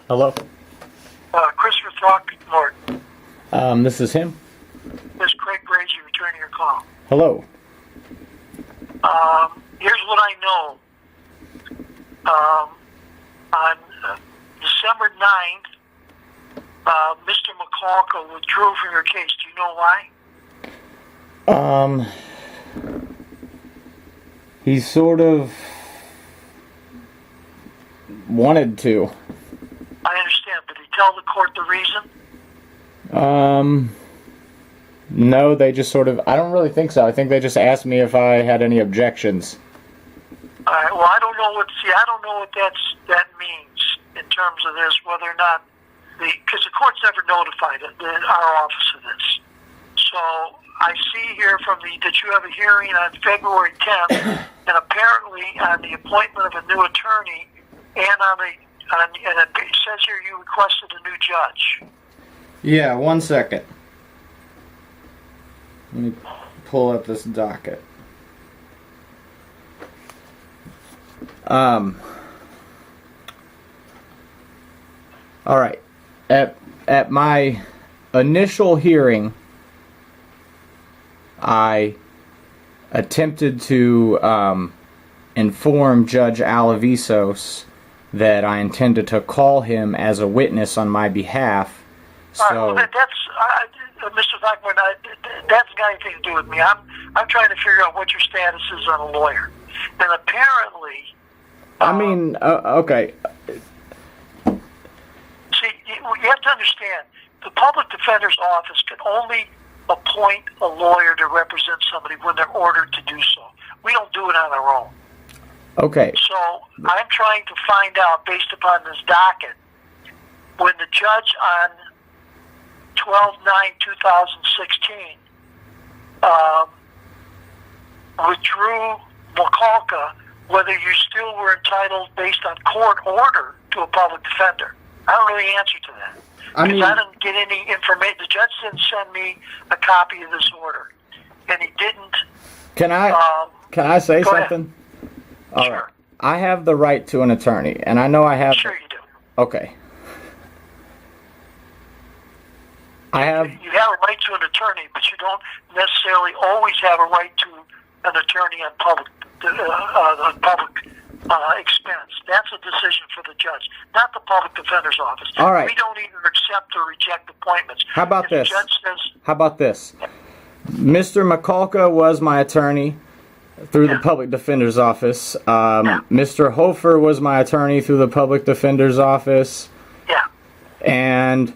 Hello. Christopher Throckmorton. This is him. This is Craig Braje returning your call. Hello. Here's what I know. On December 9th, Mr. McCullough withdrew from your case. Do you know why? He sort of wanted to. I understand, but did he tell the court the reason? No, they just sort of, I don't really think so. I think they just asked me if I had any objections. All right, well, I don't know what that means in terms of this, whether or not because the court's never notified our office of this. So I see here that you have a hearing on February 10th, and apparently on the appointment of a new attorney, and and it says here you requested a new judge. Yeah, 1 second. Let me pull up this docket. All right. At my initial hearing, I attempted to inform Judge Alavisos that I intended to call him as a witness on my behalf. So well, that's Mr. Throckmorton. That's got anything to do with me. I'm trying to figure out what your status is on a lawyer, and apparently. Okay. See, you have to understand, the public defender's office can only appoint a lawyer to represent somebody when they're ordered to do so. We don't do it on our own. Okay. So I'm trying to find out, based upon this docket, when the judge on 12/9/2016 withdrew McCullough, whether you still were entitled, based on court order, to a public defender. I don't know the answer to that. Because I didn't get any information. The judge didn't send me a copy of this order. And he didn't. Can I say something? Sure. Right. I have the right to an attorney, and I know I have... Sure you do. Okay. You have a right to an attorney, but you don't necessarily always have a right to an attorney on public expense. That's a decision for the judge, not the public defender's office. All right. We don't either accept or reject appointments. How about if this? The judge says, How about this? Mr. McCullough was my attorney through the public defender's office. Mr. Hofer was my attorney through the public defender's office. Yeah. And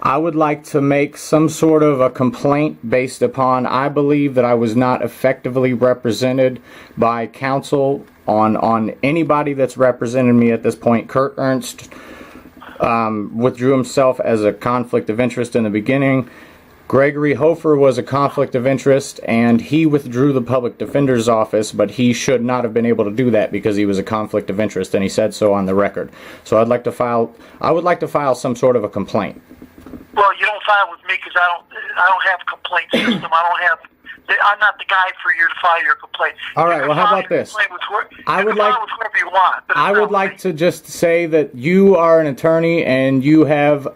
I would like to make some sort of a complaint based upon I believe that I was not effectively represented by counsel on anybody that's represented me at this point. Kurt Ernst withdrew himself as a conflict of interest in the beginning. Gregory Hofer was a conflict of interest, and he withdrew the public defender's office, but he should not have been able to do that because he was a conflict of interest, and he said so on the record. So I would like to file some sort of a complaint. Well, you don't file with me because I don't have a complaint system. I'm not the guy for you to file your complaint. All right. Well, how about this? I would like to just say that you are an attorney and you have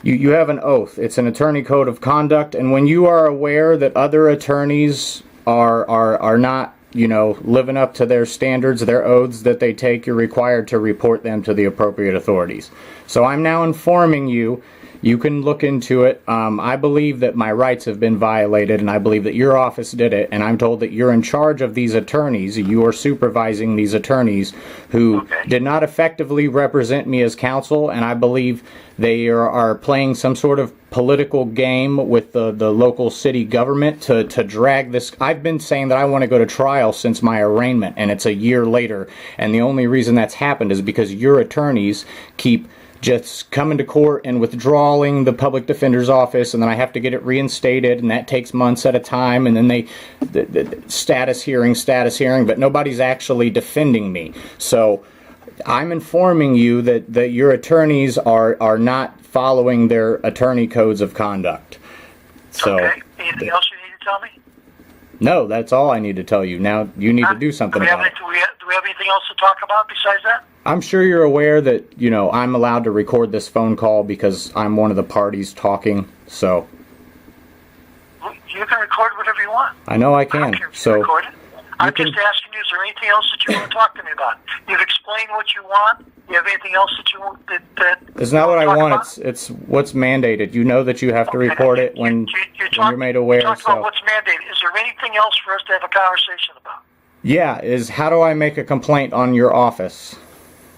you have an oath. It's an attorney code of conduct, and when you are aware that other attorneys are not living up to their standards, their oaths that they take, you're required to report them to the appropriate authorities. So I'm now informing you. You can look into it. I believe that my rights have been violated, and I believe that your office did it, and I'm told that you're in charge of these attorneys. You are supervising these attorneys who did not effectively represent me as counsel, and I believe they are playing some sort of political game with the local city government to drag this. I've been saying that I want to go to trial since my arraignment, and it's a year later, and the only reason that's happened is because your attorneys keep just coming to court and withdrawing the public defender's office, and then I have to get it reinstated, and that takes months at a time, and then the status hearing, but nobody's actually defending me. So I'm informing you that your attorneys are not following their attorney codes of conduct. So, okay. Anything else you need to tell me? No, that's all I need to tell you. Now you need to do something about it. Do we have anything else to talk about besides that? I'm sure you're aware that, you know, I'm allowed to record this phone call because I'm one of the parties talking, so. You can record whatever you want. I know I can. I don't care if you so record it. I'm just asking you, is there anything else that you want to talk to me about? You've explained what you want. You have anything else that you want that it's not what I want. It's what's mandated. You know that you have to report it when you're made aware. You talked about what's mandated. Is there anything else for us to have a conversation about? Yeah, is how do I make a complaint on your office?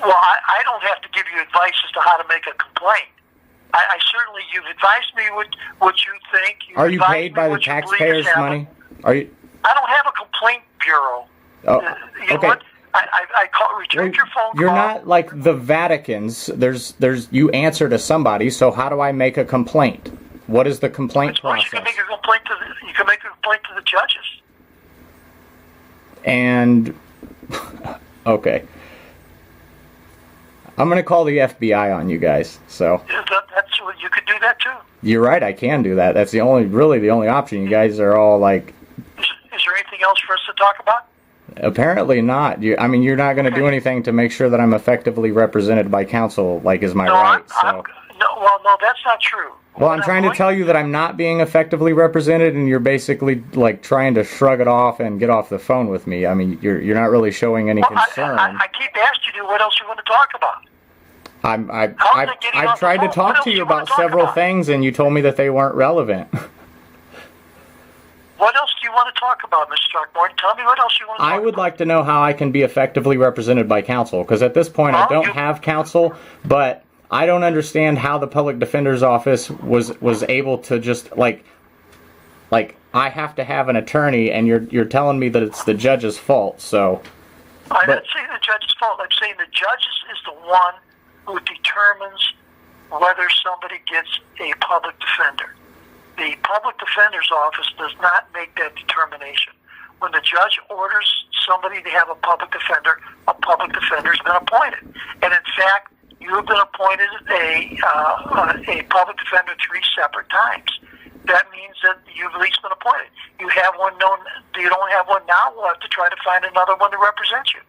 Well, I don't have to give you advice as to how to make a complaint. I certainly, you've advised me what you think. Are you paid by the taxpayers' money? Are you? I don't have a complaint bureau. Oh, you know what? I returned your phone call. You're not like the Vatican's. There's you answer to somebody. So how do I make a complaint? What is the complaint process? You can make a complaint to the judges. And okay, I'm gonna call the FBI on you guys. So that's what you could do that too. You're right. I can do that. That's really the only option. You guys are all like. Is there anything else for us to talk about? Apparently not. I mean, you're not going to do anything to make sure that I'm effectively represented by counsel, like is my right. No, that's not true. Well, I'm trying to tell you that I'm not being effectively represented, and you're basically like trying to shrug it off and get off the phone with me. I mean, you're not really showing any concern. I keep asking you what else you want to talk about. I've tried to talk to you about several things, and you told me that they weren't relevant. What else do you want to talk about, Mr. Throckmorton? Tell me what else you want to talk about. I would like to know how I can be effectively represented by counsel, because at this point I don't have counsel, but I don't understand how the public defender's office was able to just like I have to have an attorney, and you're telling me that it's the judge's fault. So I'm not saying the judge's fault. I'm saying the judge is the one who determines whether somebody gets a public defender. The public defender's office does not make that determination. When the judge orders somebody to have a public defender's been appointed. And in fact, you have been appointed a public defender 3 separate times. That means that you've at least been appointed. You have one known. You don't have one now. We'll have to try to find another one to represent you.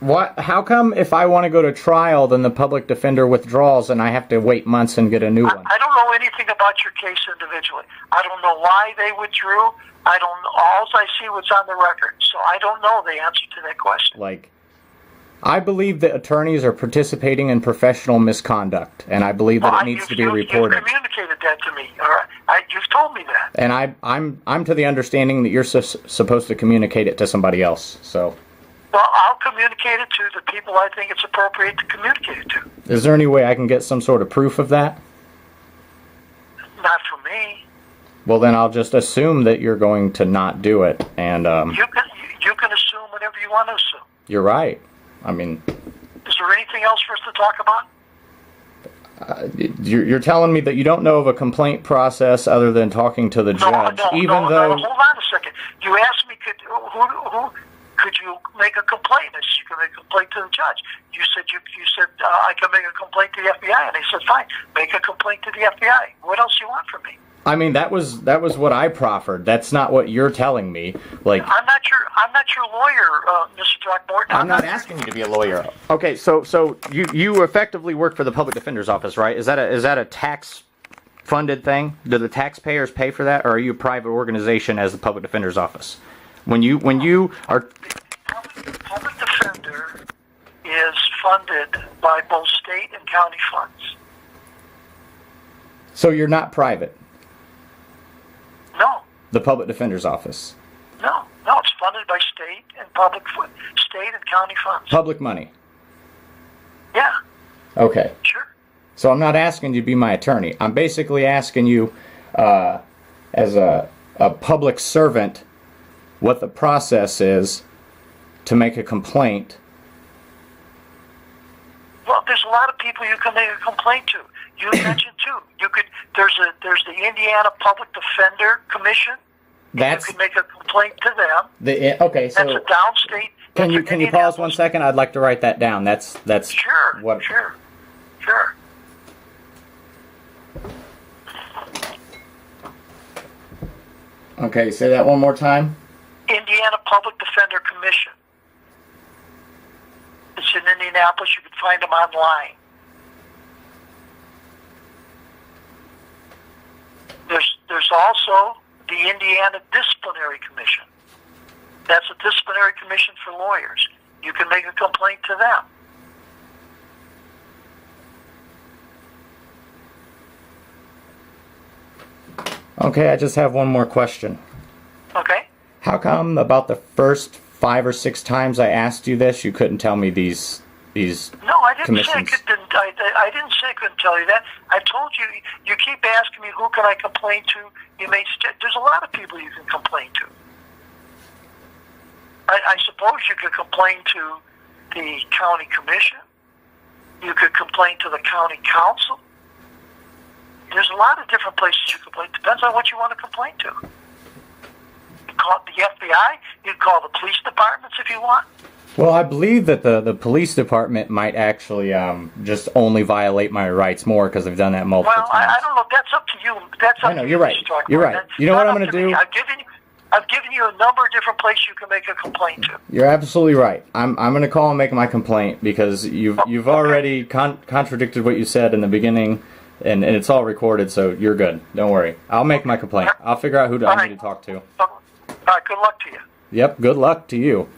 What? How come if I want to go to trial, then the public defender withdraws and I have to wait months and get a new one? I don't know anything about your case individually. I don't know why they withdrew. I don't. All I see what's on the record, so I don't know the answer to that question. Like, I believe that attorneys are participating in professional misconduct, and I believe that it needs to be reported. You've communicated that to me. All right, you've told me that. And I'm to the understanding that you're supposed to communicate it to somebody else. So. Well, I'll communicate it to the people I think it's appropriate to communicate it to. Is there any way I can get some sort of proof of that? Not from me. Well, then I'll just assume that you're going to not do it, and you can assume whatever you want to assume. You're right. I mean, is there anything else for us to talk about? You're telling me that you don't know of a complaint process other than talking to the judge, No, hold on a second. You asked me, could you make a complaint? I said, you can make a complaint to the judge. You said I can make a complaint to the FBI, and they said fine, make a complaint to the FBI. What else do you want from me? I mean, that was what I proffered. That's not what you're telling me. Like, I'm not your lawyer, Mr. Throckmorton. I'm not asking you to be a lawyer. Okay, so you effectively work for the public defender's office, right? Is that a tax funded thing? Do the taxpayers pay for that, or are you a private organization as the public defender's office? When you are... The public defender is funded by both state and county funds. So you're not private? No. The public defender's office? No, it's funded by state and county funds. Public money? Yeah. Okay. Sure. So I'm not asking you to be my attorney. I'm basically asking you, as a public servant, what the process is to make a complaint. Well, there's a lot of people you can make a complaint to. You mentioned too. There's the Indiana Public Defender Commission. You can make a complaint to them. Okay, so that's a downstate. Can you pause 1 second? I'd like to write that down. That's sure. What. Sure. Okay, say that one more time. Indiana Public Defender Commission. Indianapolis. You can find them online. There's also the Indiana Disciplinary Commission. That's a disciplinary commission for lawyers. You can make a complaint to them. Okay, I just have one more question. Okay. How come about the first 5 or 6 times I asked you this, you couldn't tell me these No, I didn't commissions? say I didn't say I couldn't tell you that. I told you. You keep asking me who can I complain to. There's a lot of people you can complain to. I suppose you could complain to the county commission. You could complain to the county council. There's a lot of different places you can complain. Depends on what you want to complain to. You call the FBI. You call the police departments if you want. Well, I believe that the police department might actually just only violate my rights more because they've done that multiple times. Well, I don't know. That's up to you. That's up I know, to you're you. right. You're right. You know what I'm going to do? I've given you a number of different places you can make a complaint to. You're absolutely right. I'm going to call and make my complaint because you've already contradicted what you said in the beginning, and it's all recorded, so you're good. Don't worry. I'll make my complaint. I'll figure out who I need to talk to. All right. Good luck to you. Yep. Good luck to you.